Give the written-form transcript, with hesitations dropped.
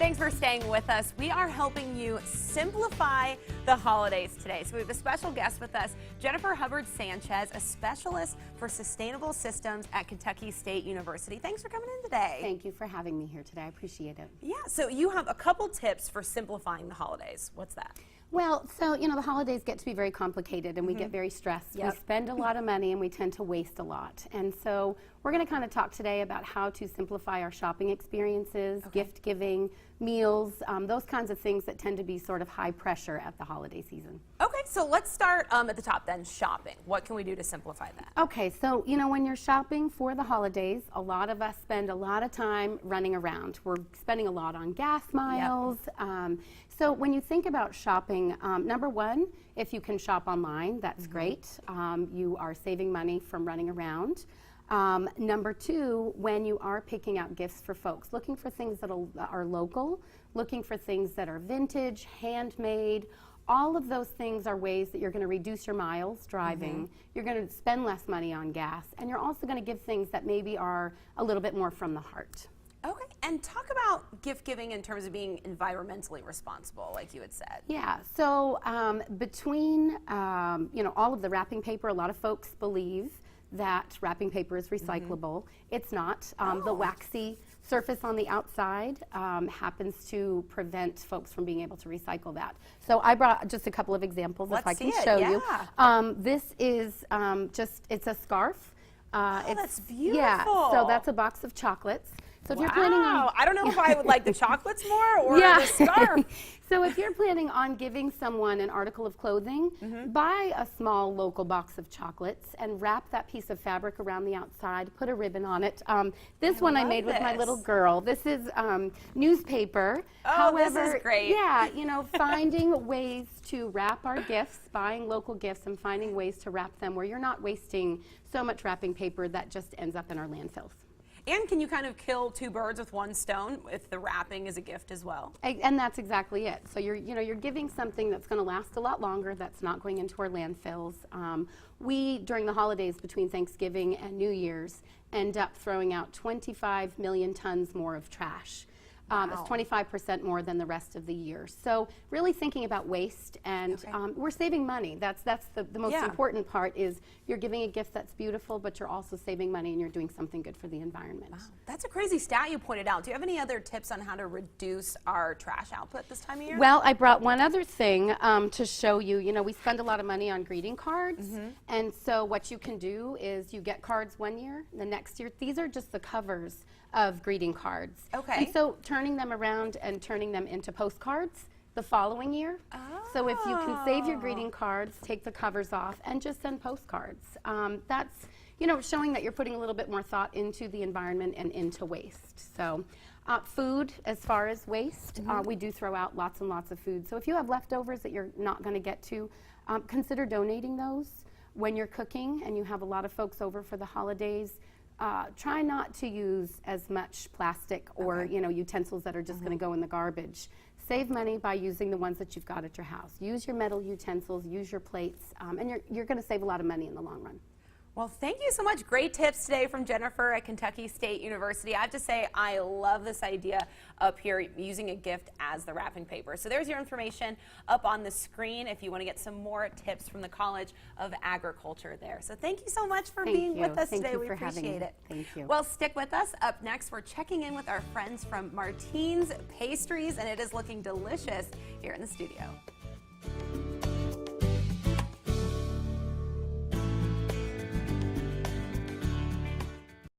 Thanks for staying with us. We are helping you simplify the holidays today. So we have a special guest with us, Jennifer Hubbard-Sanchez, a specialist for sustainable systems at Kentucky State University. Thanks for coming in today. Thank you for having me here today. I appreciate it. Yeah, so you have a couple tips for simplifying the holidays. What's that? Well, so, the holidays get to be very complicated and we get very stressed. Yep. We spend a lot of money and we tend to waste a lot. And so we're going to kind of talk today about how to simplify our shopping experiences, gift giving, meals, those kinds of things that tend to be sort of high pressure at the holiday season. Okay, so let's start at the top then, shopping. What can we do to simplify that? Okay, so, when you're shopping for the holidays, a lot of us spend a lot of time running around. We're spending a lot on gas miles. Yep. So when you think about shopping, number one, if you can shop online, that's great. You are saving money from running around. Number two, when you are picking out gifts for folks, looking for things that are local, looking for things that are vintage, handmade, all of those things are ways that you're going to reduce your miles driving, you're going to spend less money on gas, and you're also going to give things that maybe are a little bit more from the heart. Okay, and talk about gift giving in terms of being environmentally responsible, like you had said. Yeah, so between all of the wrapping paper, a lot of folks believe that wrapping paper is recyclable. It's not. The waxy surface on the outside happens to prevent folks from being able to recycle that. So I brought just a couple of examples if I can show you. This is it's a scarf. That's beautiful. Yeah, so that's a box of chocolates. So if you're planning on, I don't know if I would like the chocolates more or the scarf. So if you're planning on giving someone an article of clothing, buy a small local box of chocolates and wrap that piece of fabric around the outside, put a ribbon on it. This one I made with my little girl. This is newspaper. Oh, however, this is great. Yeah, finding ways to wrap our gifts, buying local gifts and finding ways to wrap them where you're not wasting so much wrapping paper that just ends up in our landfills. And can you kind of kill two birds with one stone if the wrapping is a gift as well? And that's exactly it. So you're giving something that's going to last a lot longer, that's not going into our landfills. We, during the holidays between Thanksgiving and New Year's, end up throwing out 25 million tons more of trash. It's 25% more than the rest of the year. So really thinking about waste, and we're saving money. That's the most important part, is you're giving a gift that's beautiful, but you're also saving money and you're doing something good for the environment. Wow. That's a crazy stat you pointed out. Do you have any other tips on how to reduce our trash output this time of year? Well, I brought one other thing to show you. We spend a lot of money on greeting cards, and so what you can do is you get cards one year, the next year, these are just the covers of greeting cards. Okay. And so turning them around and turning them into postcards the following year. So if you can save your greeting cards, take the covers off, and just send postcards. That's, showing that you're putting a little bit more thought into the environment and into waste. So food, as far as waste, we do throw out lots and lots of food. So if you have leftovers that you're not going to get to, consider donating those when you're cooking and you have a lot of folks over for the holidays. Try not to use as much plastic or utensils that are just going to go in the garbage. Save money by using the ones that you've got at your house. Use your metal utensils, use your plates, and you're going to save a lot of money in the long run. Well, thank you so much. Great tips today from Jennifer at Kentucky State University. I have to say, I love this idea up here, using a gift as the wrapping paper. So there's your information up on the screen if you want to get some more tips from the College of Agriculture there. So thank you so much for being with us today. We appreciate it. Thank you. Well, stick with us. Up next, we're checking in with our friends from Martine's Pastries, and it is looking delicious here in the studio.